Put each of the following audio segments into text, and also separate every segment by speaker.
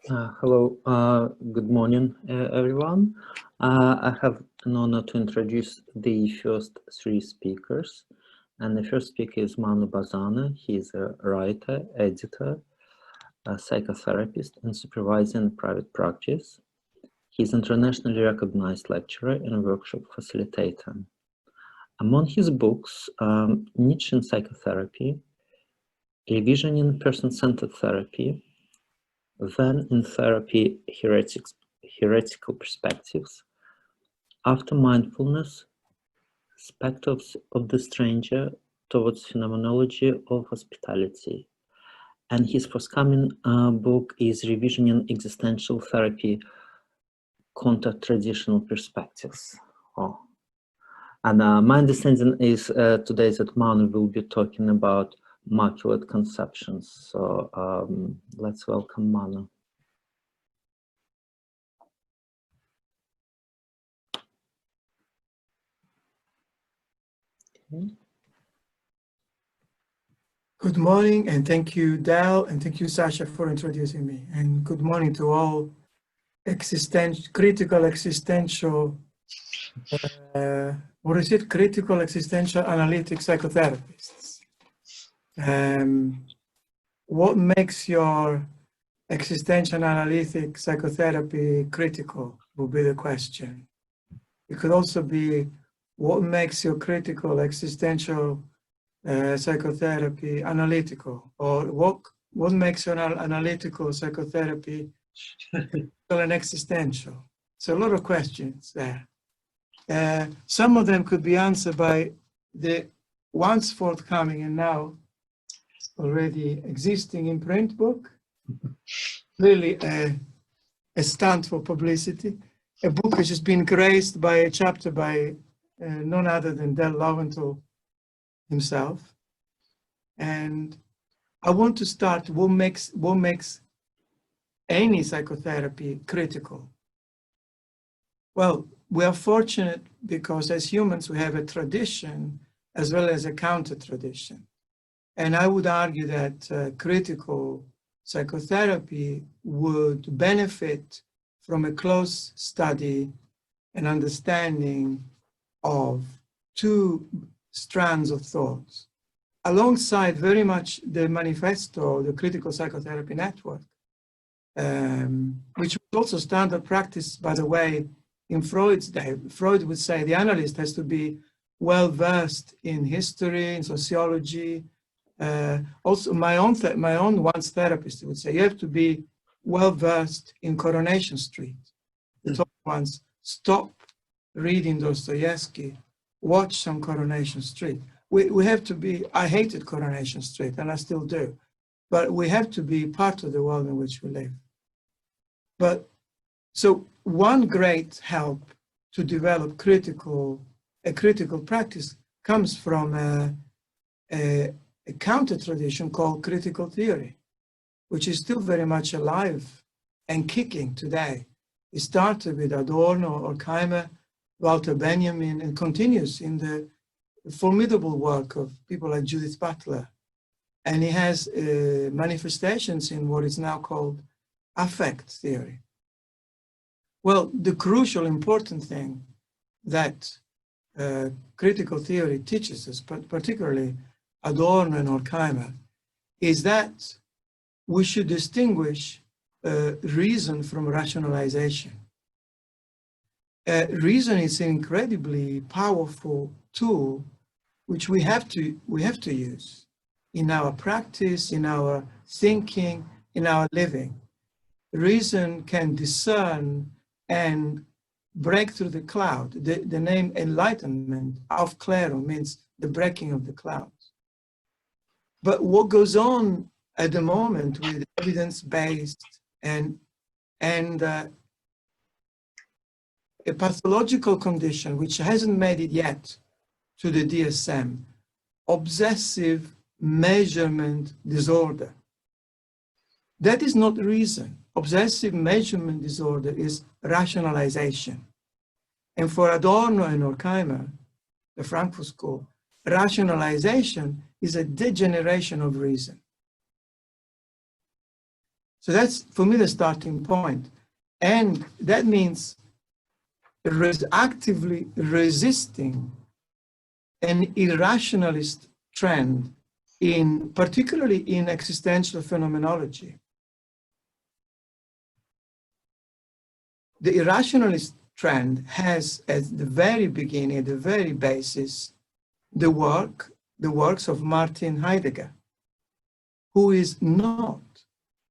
Speaker 1: Hello, good morning, everyone. I have an honor to introduce the first three speakers. And the first speaker is Manu Bazzano. He is a writer, editor, a psychotherapist, and supervisor in private practice. He's an internationally recognized lecturer and workshop facilitator. Among his books, Nietzsche and Psychotherapy, Re-Visioning Person-Centered Therapy, Zen and Therapy, Heretical Perspectives, After Mindfulness, Spectre of the Stranger Towards Phenomenology of Hospitality. And his forthcoming book is Re-Visioning Existential Therapy, Counter-Traditional Perspectives. Oh. And my understanding is today that Manu will be talking about Maculate conceptions. So let's welcome Manu. Okay.
Speaker 2: Good morning, and thank you, Dal, and thank you, Sasha, for introducing me. And good morning to all critical existential, critical existential analytic psychotherapists. What makes your existential analytic psychotherapy critical will be the question. It could also be what makes your critical existential psychotherapy analytical, or what makes an analytical psychotherapy and existential. So a lot of questions there. Some of them could be answered by the once forthcoming and now already existing in print book, really a stunt for publicity, a book which has been graced by a chapter by none other than Del Lowenthal himself. And I want to start what makes any psychotherapy critical. Well, we are fortunate because as humans we have a tradition as well as a counter tradition. And I would argue that critical psychotherapy would benefit from a close study and understanding of two strands of thoughts, alongside very much the manifesto, the Critical Psychotherapy Network, which was also standard practice, by the way, in Freud's day. Freud would say the analyst has to be well-versed in history, in sociology. Also, my own once therapist would say, you have to be well-versed in Coronation Street. The top ones, stop reading Dostoevsky, watch some Coronation Street. We have to be, I hated Coronation Street, and I still do, but we have to be part of the world in which we live. But so one great help to develop a critical practice comes from a counter tradition called critical theory, which is still very much alive and kicking today. It started with Adorno, Horkheimer, Walter Benjamin, and continues in the formidable work of people like Judith Butler. And he has manifestations in what is now called affect theory. Well, the crucial important thing that critical theory teaches us, but particularly Adorno and Horkheimer, is that we should distinguish reason from rationalization. Reason is an incredibly powerful tool which we have to use in our practice, in our thinking, in our living. Reason can discern and break through the cloud. The name enlightenment, aufklärung, means the breaking of the clouds. But what goes on at the moment with evidence-based and a pathological condition which hasn't made it yet to the DSM, obsessive measurement disorder. That is not reason. Obsessive measurement disorder is rationalization. And for Adorno and Horkheimer, the Frankfurt School, rationalization is a degeneration of reason. So that's, for me, the starting point. And that means actively resisting an irrationalist trend, particularly in existential phenomenology. The irrationalist trend has, at the very beginning, at the very basis, the works of Martin Heidegger, who is not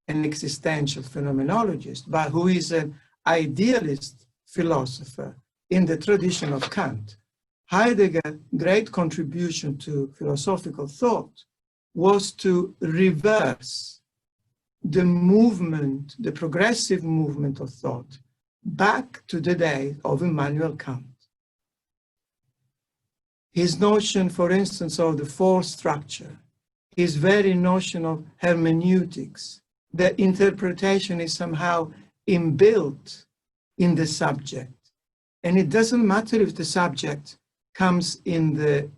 Speaker 2: an existential phenomenologist, but who is an idealist philosopher in the tradition of Kant. Heidegger's great contribution to philosophical thought was to reverse the movement, the progressive movement of thought, back to the day of Immanuel Kant. His notion, for instance, of the force structure, his very notion of hermeneutics, that interpretation is somehow inbuilt in the subject. And it doesn't matter if the subject comes in the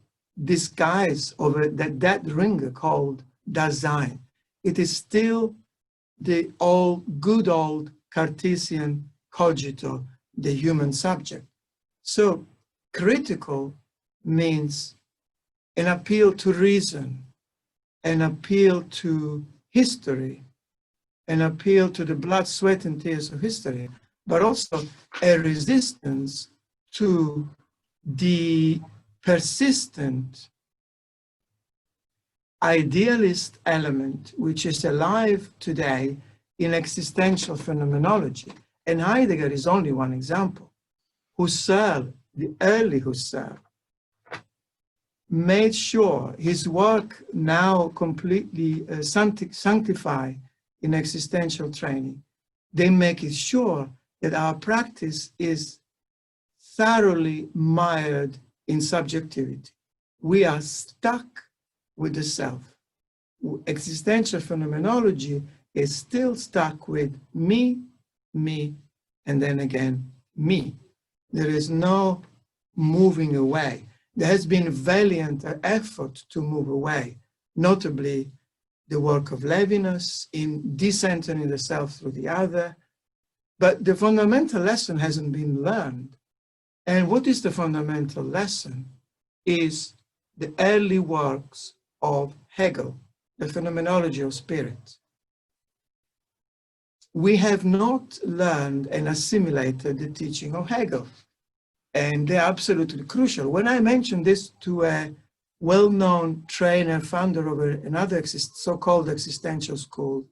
Speaker 2: disguise of that ring called Dasein. It is still the good old Cartesian cogito, the human subject. So critical means an appeal to reason, an appeal to history, an appeal to the blood, sweat, and tears of history, but also a resistance to the persistent idealist element which is alive today in existential phenomenology. And Heidegger is only one example. Husserl, the early Husserl, made sure his work, now completely sanctified in existential training, they make it sure that our practice is thoroughly mired in subjectivity. We are stuck with the self. Existential phenomenology is still stuck with me, and then again, me. There is no moving away. There has been valiant effort to move away, notably the work of Levinas in decentering the self through the other. But the fundamental lesson hasn't been learned. And what is the fundamental lesson is the early works of Hegel, the Phenomenology of Spirit. We have not learned and assimilated the teaching of Hegel, and they're absolutely crucial. When I mentioned this to a well-known trainer, founder of another so-called existential school,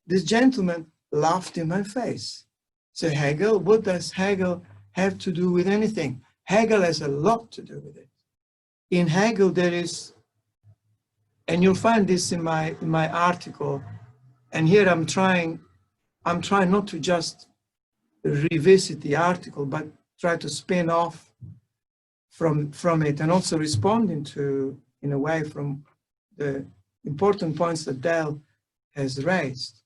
Speaker 2: this gentleman laughed in my face. Said, Hegel, what does Hegel have to do with anything? Hegel has a lot to do with it. In Hegel, there is, and you'll find this in my article, and here I'm trying not to just revisit the article, but try to spin off from it, and also responding to, in a way, from the important points that Dell has raised.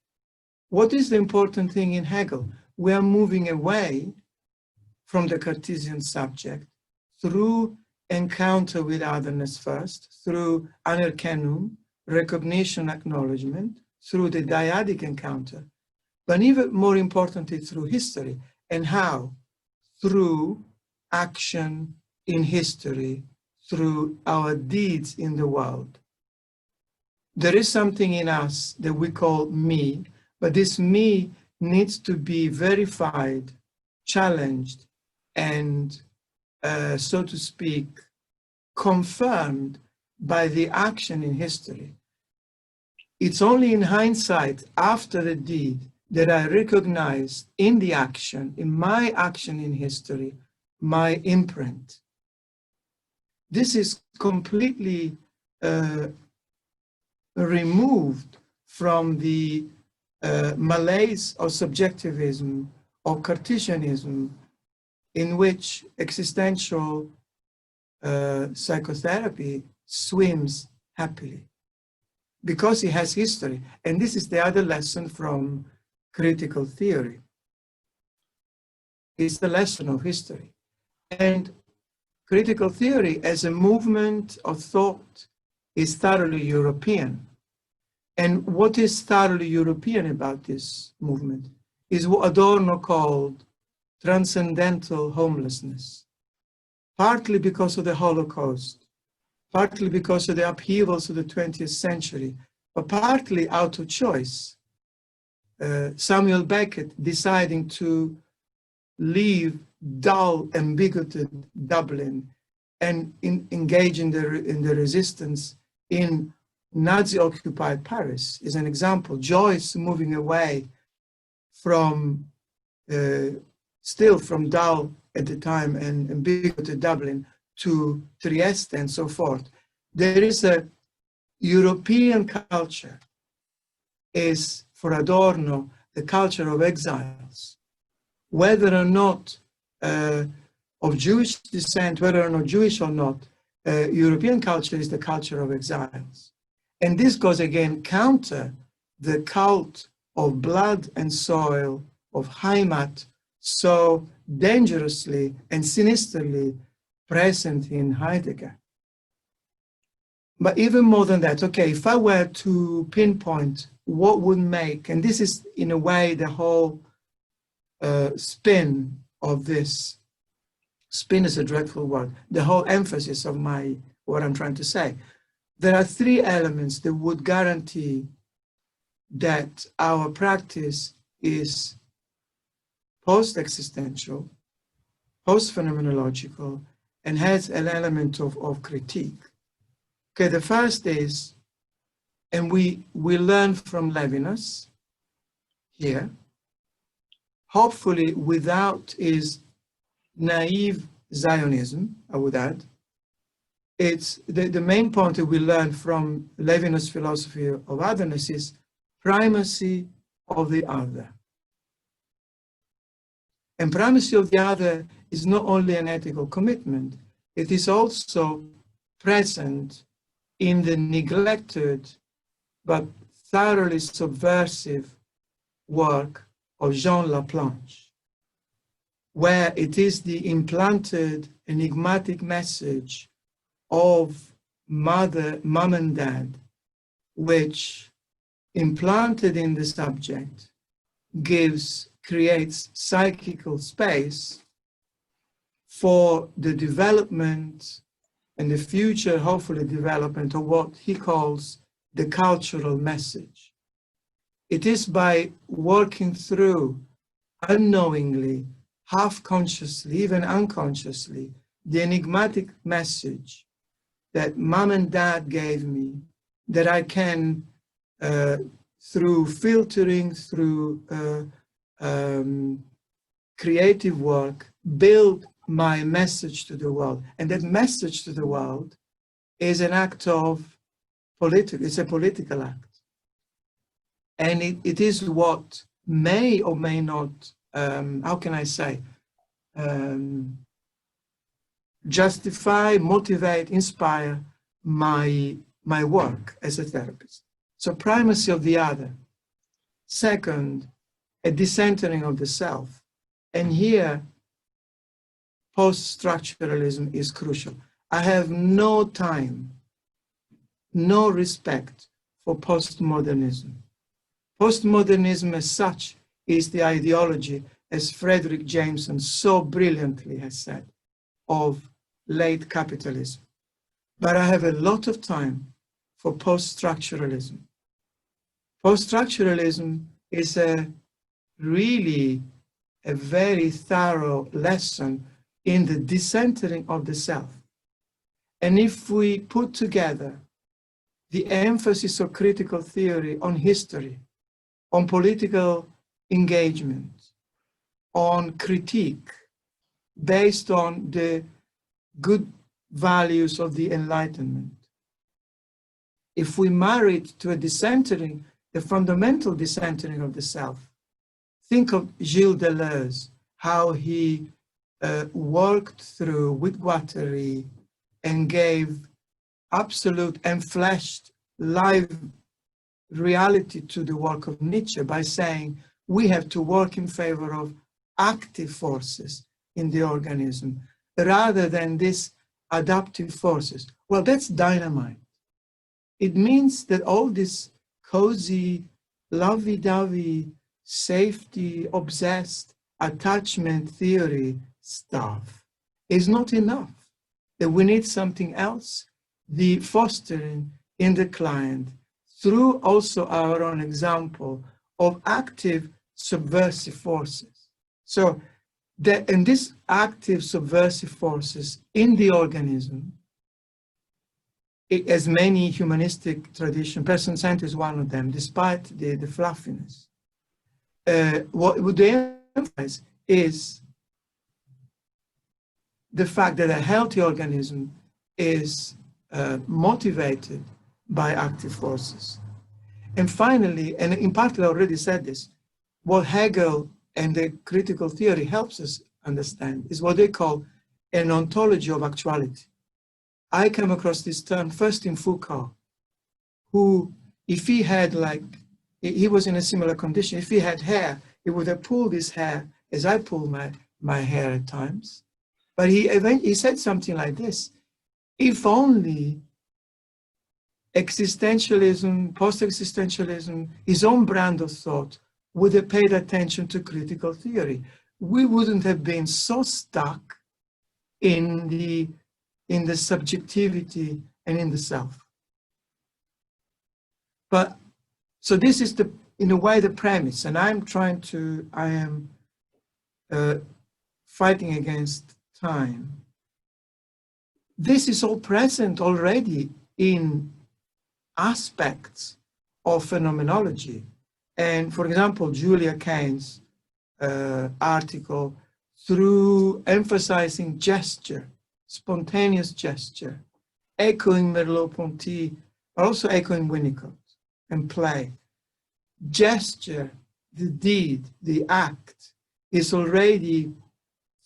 Speaker 2: What is the important thing in Hegel? We are moving away from the Cartesian subject through encounter with otherness first, through anerkennung, recognition, acknowledgement, through the dyadic encounter, but even more importantly, through history. And how? Through action in history, through our deeds in the world. There is something in us that we call me, but this me needs to be verified, challenged, and so to speak, confirmed by the action in history. It's only in hindsight, after the deed, that I recognize in the action, in my action in history, my imprint. This is completely removed from the malaise of subjectivism, of Cartesianism, in which existential psychotherapy swims happily, because it has history. And this is the other lesson from critical theory. It's the lesson of history. And critical theory as a movement of thought is thoroughly European. And what is thoroughly European about this movement is what Adorno called transcendental homelessness, partly because of the Holocaust, partly because of the upheavals of the 20th century, but partly out of choice. Samuel Beckett deciding to leave dull and bigoted Dublin and engage in the resistance in Nazi-occupied Paris is an example. Joyce moving away from, still from dull at the time and bigoted Dublin to Trieste and so forth. There is a European culture, is for Adorno the culture of exiles, whether or not of Jewish descent, whether or not Jewish or not, European culture is the culture of exiles. And this goes again counter the cult of blood and soil, of Heimat, so dangerously and sinisterly present in Heidegger. But even more than that, okay, if I were to pinpoint what would make, and this is in a way the whole spin of this, spin is a dreadful word, the whole emphasis of what I'm trying to say. There are three elements that would guarantee that our practice is post-existential, post-phenomenological, and has an element of critique. Okay, the first is, and we learn from Levinas here, hopefully without his naive Zionism, I would add. It's the main point that we learn from Levinas' philosophy of otherness is primacy of the other. And primacy of the other is not only an ethical commitment, it is also present in the neglected but thoroughly subversive work of Jean Laplanche, where it is the implanted enigmatic message of mom and dad, which implanted in the subject creates psychical space for the development and the future, hopefully, development of what he calls the cultural message. It is by working through, unknowingly, half-consciously, even unconsciously, the enigmatic message that mom and dad gave me, that I can, through filtering, through creative work, build my message to the world. And that message to the world is an act of it's a political act. And it is what may or may not, how can I say, justify, motivate, inspire my work as a therapist. So primacy of the other. Second, a decentering of the self. And here, post-structuralism is crucial. I have no time, no respect for postmodernism. Postmodernism as such is the ideology, as Frederick Jameson so brilliantly has said, of late capitalism. But I have a lot of time for post-structuralism. Post-structuralism is really a very thorough lesson in the decentering of the self. And if we put together the emphasis of critical theory on history, on political engagement, on critique, based on the good values of the Enlightenment, if we marry it to a decentering, the fundamental decentering of the self, think of Gilles Deleuze, how he worked through with Guattari and gave absolute and fleshed live reality to the work of Nietzsche by saying we have to work in favor of active forces in the organism rather than these adaptive forces. Well, that's dynamite. It means that all these cozy, lovey-dovey, safety, obsessed, attachment theory stuff is not enough. That we need something else, the fostering in the client through also our own example of active subversive forces. So and these active subversive forces in the organism, as many humanistic traditions, person-centered is one of them, despite the fluffiness. What they emphasize is the fact that a healthy organism is motivated by active forces. And finally, and in part I already said this, what Hegel and the critical theory helps us understand is what they call an ontology of actuality. I came across this term first in Foucault, who, if he had he was in a similar condition, if he had hair, he would have pulled his hair as I pull my hair at times. But he said something like this: if only existentialism, post-existentialism, his own brand of thought, would have paid attention to critical theory, we wouldn't have been so stuck in the subjectivity and in the self. But so this is in a way the premise, and I am fighting against time. This is all present already in aspects of phenomenology. And for example, Julia Cain's article, through emphasizing gesture, spontaneous gesture, echoing Merleau-Ponty, but also echoing Winnicott, and play. Gesture, the deed, the act, is already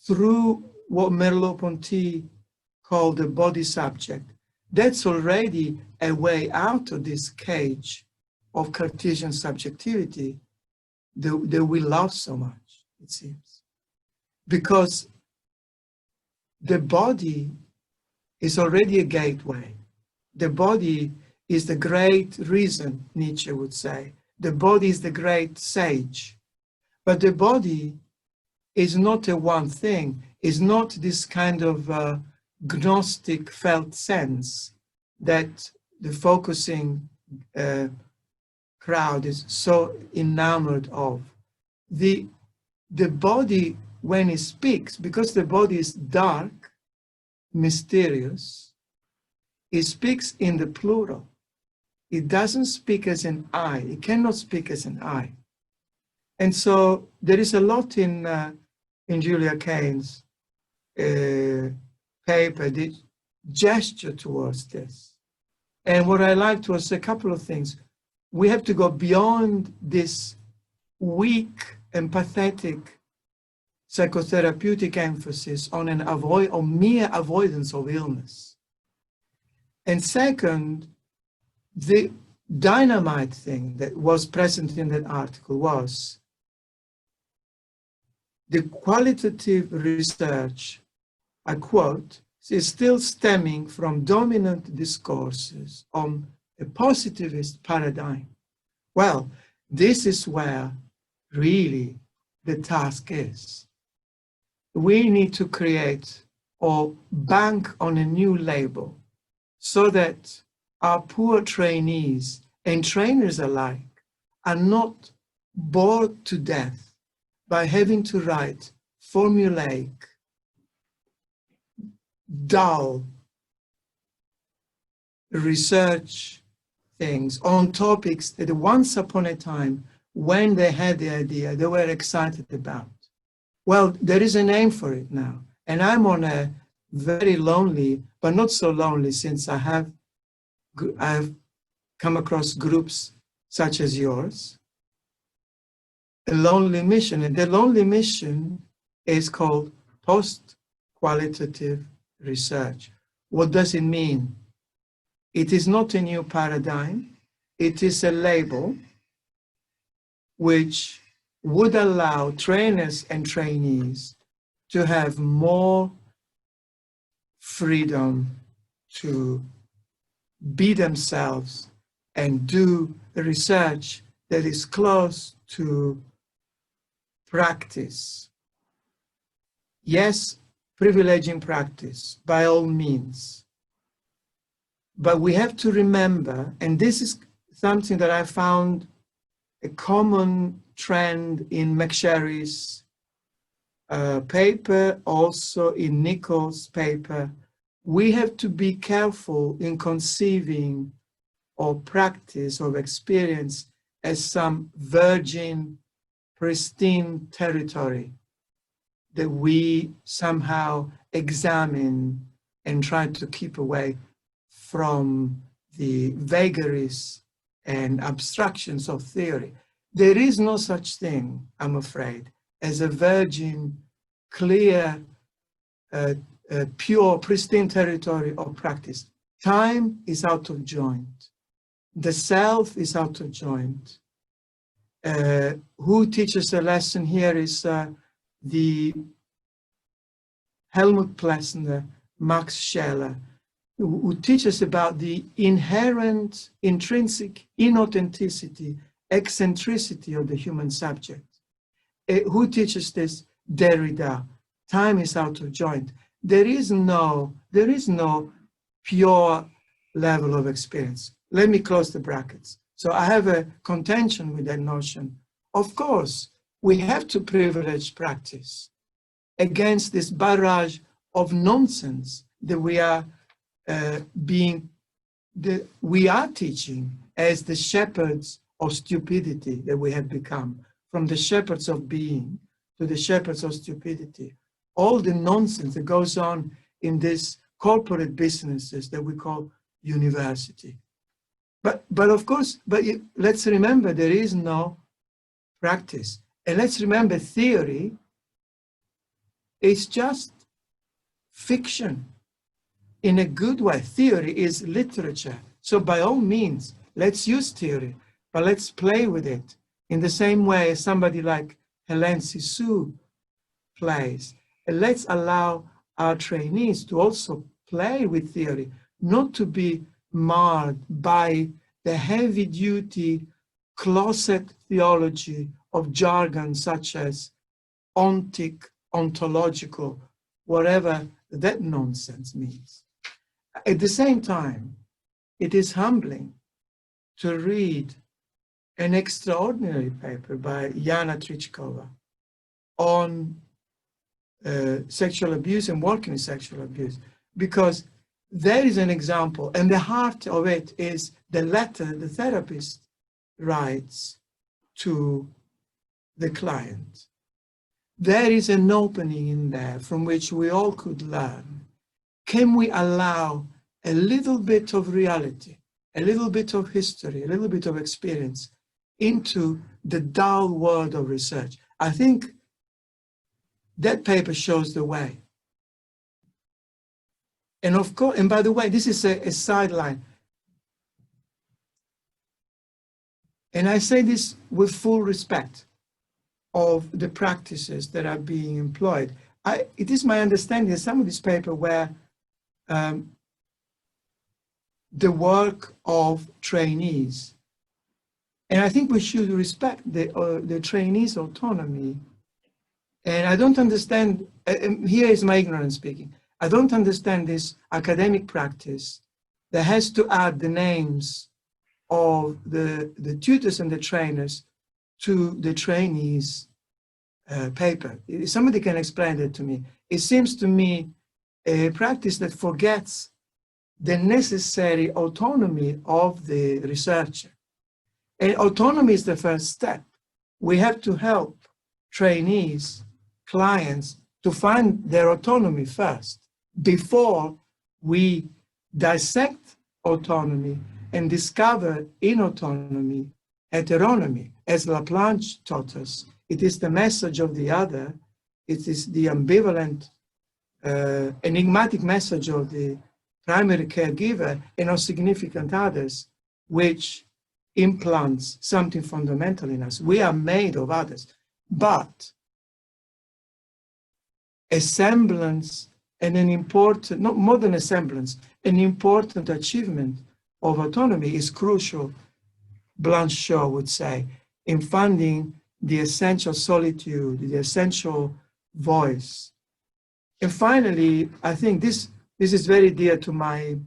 Speaker 2: through what Merleau-Ponty called the body subject. That's already a way out of this cage of Cartesian subjectivity that we love so much, it seems. Because the body is already a gateway. The body is the great reason, Nietzsche would say. The body is the great sage. But the body is not a one thing, is not this kind of gnostic felt sense that the focusing crowd is so enamored of. The body, when it speaks, because the body is dark, mysterious, it speaks in the plural. It doesn't speak as an I. It cannot speak as an I. And so there is a lot in Julia Cain's paper, the gesture towards this. And what I liked was a couple of things. We have to go beyond this weak and pathetic psychotherapeutic emphasis on mere avoidance of illness. And second, the dynamite thing that was present in that article was the qualitative research, I quote, is still stemming from dominant discourses on a positivist paradigm. Well, this is where really the task is. We need to create or bank on a new label so that our poor trainees and trainers alike are not bored to death by having to write formulaic, dull research things on topics that once upon a time, when they had the idea, they were excited about. Well, there is a name for it now. And I'm on a very lonely, but not so lonely, since I've come across groups such as yours, a lonely mission. And the lonely mission is called post-qualitative research. What does it mean? It is not a new paradigm. It is a label which would allow trainers and trainees to have more freedom to be themselves and do research that is close to practice. Yes, privileging practice by all means. But we have to remember, and this is something that I found a common trend in McSherry's paper, also in Nichols' paper, we have to be careful in conceiving or practice or experience as some virgin, pristine territory that we somehow examine and try to keep away from the vagaries and abstractions of theory. There is no such thing, I'm afraid, as a virgin, clear, pure, pristine territory of practice. Time is out of joint. The self is out of joint. Who teaches a lesson here is the Helmut Plessner, Max Scheler, who teaches about the inherent, intrinsic inauthenticity, eccentricity of the human subject. Who teaches this? Derrida. Time is out of joint. There is no pure level of experience. Let me close the brackets. So I have a contention with that notion. Of course, we have to privilege practice against this barrage of nonsense that we are teaching as the shepherds of stupidity that we have become, from the shepherds of being to the shepherds of stupidity. All the nonsense that goes on in these corporate businesses that we call university. But of course, let's remember there is no practice. And let's remember theory is just fiction in a good way. Theory is literature. So by all means, let's use theory, but let's play with it in the same way as somebody like Hélène Cixous plays. And let's allow our trainees to also play with theory, not to be marred by the heavy-duty closet theology of jargon such as ontic, ontological, whatever that nonsense means. At the same time, it is humbling to read an extraordinary paper by Jana Trichkova on sexual abuse and working with sexual abuse, because there is an example, and the heart of it is the letter the therapist writes to the client. There is an opening in there from which we all could learn. Can we allow a little bit of reality, a little bit of history, a little bit of experience into the dull world of research? I think that paper shows the way. And of course, and by the way, this is a sideline. And I say this with full respect of the practices that are being employed. It is my understanding that some of this paper were the work of trainees. And I think we should respect the trainees' autonomy. And I don't understand, here is my ignorance speaking, I don't understand this academic practice that has to add the names of the tutors and the trainers to the trainees' paper. If somebody can explain that to me. It seems to me a practice that forgets the necessary autonomy of the researcher. And autonomy is the first step. We have to help trainees, clients, to find their autonomy first, before we dissect autonomy and discover in autonomy heteronomy. As Laplanche taught us, it is the message of the other, it is the ambivalent, enigmatic message of the primary caregiver and of significant others, which implants something fundamental in us. We are made of others, but a semblance and an important, not more than a semblance, an important achievement of autonomy is crucial Blanchot would say, in finding the essential solitude, the essential voice. And finally, I think this is very dear to my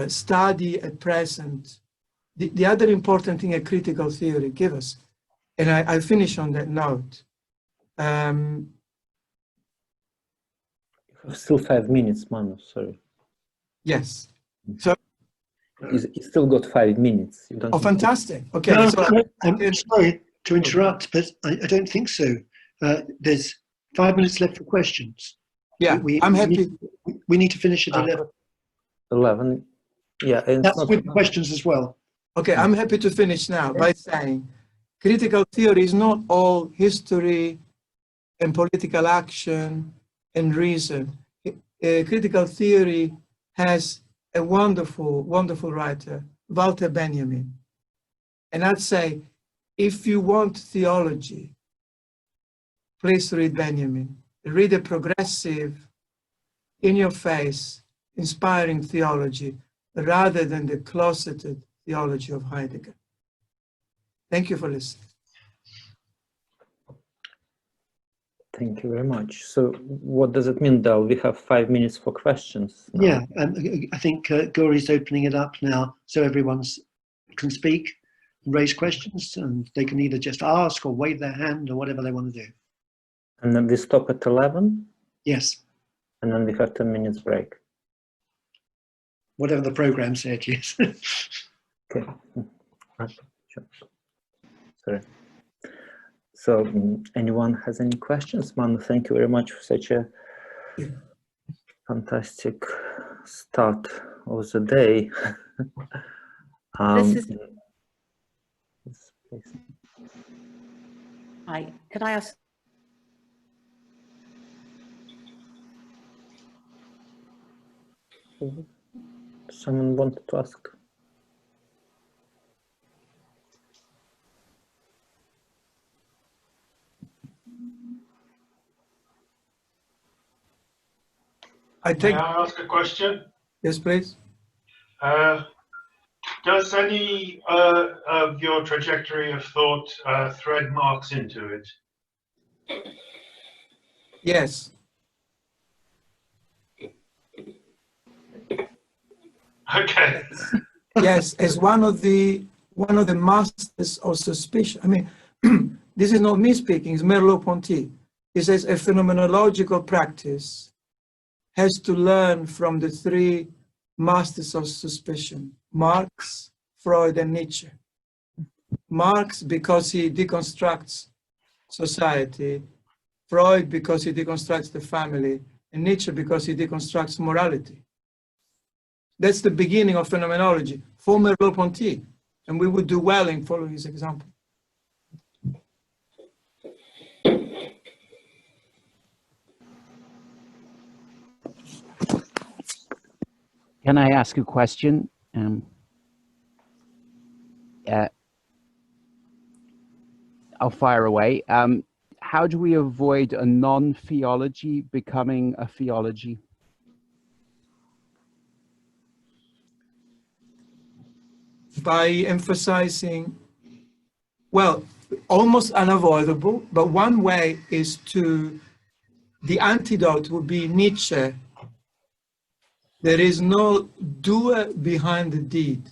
Speaker 2: study at present. The other important thing a critical theory gives us, and I finish on that note.
Speaker 1: Still 5 minutes, Manu, sorry.
Speaker 2: Yes. So
Speaker 1: you still got 5 minutes. You don't
Speaker 2: fantastic. Okay.
Speaker 3: No,
Speaker 2: so
Speaker 3: I'm sorry to interrupt, but I don't think so. There's 5 minutes left for questions.
Speaker 2: Yeah, I'm happy.
Speaker 3: We need to finish at 11.
Speaker 1: 11. Yeah, and
Speaker 3: That's with questions as well.
Speaker 2: Okay, I'm happy to finish now by saying critical theory is not all history and political action and reason. Critical theory has a wonderful, wonderful writer, Walter Benjamin. And I'd say, if you want theology, please read Benjamin. Read a progressive, in-your-face, inspiring theology, rather than the closeted theology of Heidegger. Thank you for listening.
Speaker 1: Thank you very much. So what does it mean, Del? We have 5 minutes for questions now.
Speaker 3: Yeah, I think Gauri's opening it up now so everyone can speak and raise questions, and they can either just ask or wave their hand or whatever they want to do.
Speaker 1: And then we stop at 11?
Speaker 3: Yes.
Speaker 1: And then we have 10 minutes break.
Speaker 3: Whatever the program said, yes.
Speaker 1: Okay. Sure. Sorry. So, anyone has any questions? Manu, thank you very much for such a fantastic start of the day.
Speaker 4: Hi, could I ask?
Speaker 1: Someone wanted to ask.
Speaker 5: May I ask a question?
Speaker 2: Yes, please.
Speaker 5: Does any of your trajectory of thought thread marks into it?
Speaker 2: Yes.
Speaker 5: Okay.
Speaker 2: Yes, as one of the masters of suspicion. I mean, this is not me speaking, it's Merleau-Ponty. He says a phenomenological practice has to learn from the three masters of suspicion, Marx, Freud, and Nietzsche. Marx because he deconstructs society, Freud because he deconstructs the family, and Nietzsche because he deconstructs morality. That's the beginning of phenomenology for Merleau-Ponty, and we would do well in following his example.
Speaker 6: Can I ask a question? I'll fire away. How do we avoid a non-theology becoming a theology?
Speaker 2: By emphasizing, well, almost unavoidable, but one way is the antidote would be Nietzsche. There is no doer behind the deed.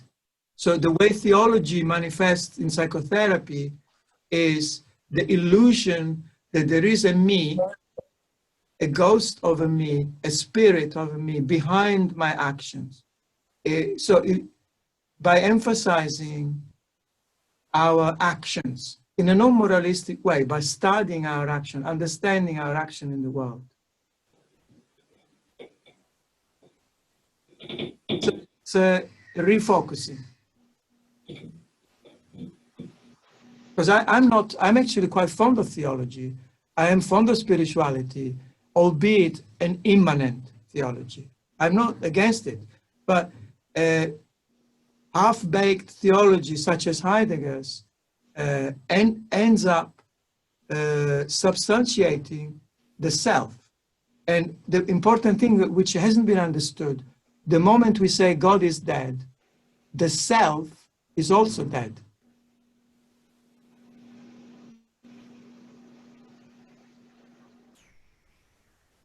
Speaker 2: So the way theology manifests in psychotherapy is the illusion that there is a me, a ghost of a me, a spirit of a me behind my actions. By emphasizing our actions in a non-moralistic way, by studying our action, understanding our action in the world. So it's a refocusing. Because I'm actually quite fond of theology. I am fond of spirituality, albeit an immanent theology. I'm not against it, but half-baked theology such as Heidegger's ends up substantiating the self. And the important thing which hasn't been understood, the moment we say God is dead, the self is also dead.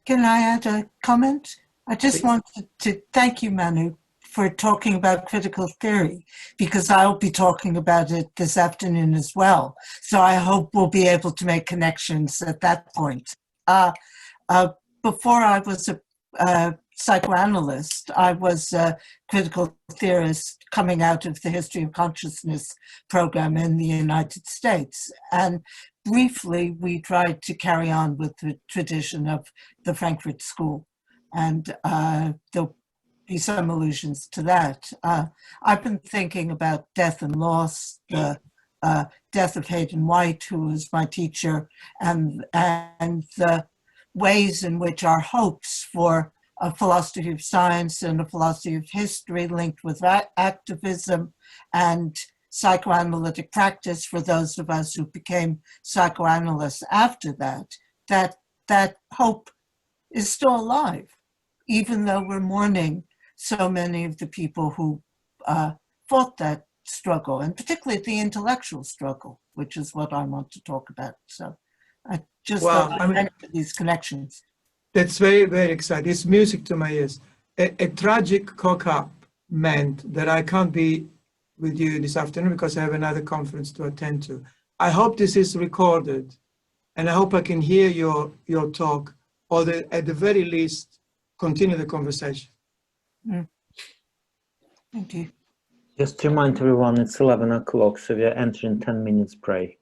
Speaker 4: Can I add a comment? I just wanted to thank you, Manu, for talking about critical theory, because I'll be talking about it this afternoon as well. So I hope we'll be able to make connections at that point. Before I was a psychoanalyst, I was a critical theorist coming out of the History of Consciousness program in the United States. And briefly, we tried to carry on with the tradition of the Frankfurt School. And there'll be some allusions to that. I've been thinking about death and loss, the death of Hayden White, who was my teacher, and the ways in which our hopes for a philosophy of science and a philosophy of history linked with activism and psychoanalytic practice for those of us who became psychoanalysts after that hope is still alive, even though we're mourning so many of the people who fought that struggle, and particularly the intellectual struggle, which is what I want to talk about. So I just thought I'd mention these connections.
Speaker 2: That's very, very exciting. It's music to my ears. A tragic cock-up meant that I can't be with you this afternoon because I have another conference to attend to. I hope this is recorded, and I hope I can hear your talk, or at the very least, continue the conversation.
Speaker 4: Thank you.
Speaker 1: Just to remind everyone, it's 11 o'clock, so we are entering 10 minutes break.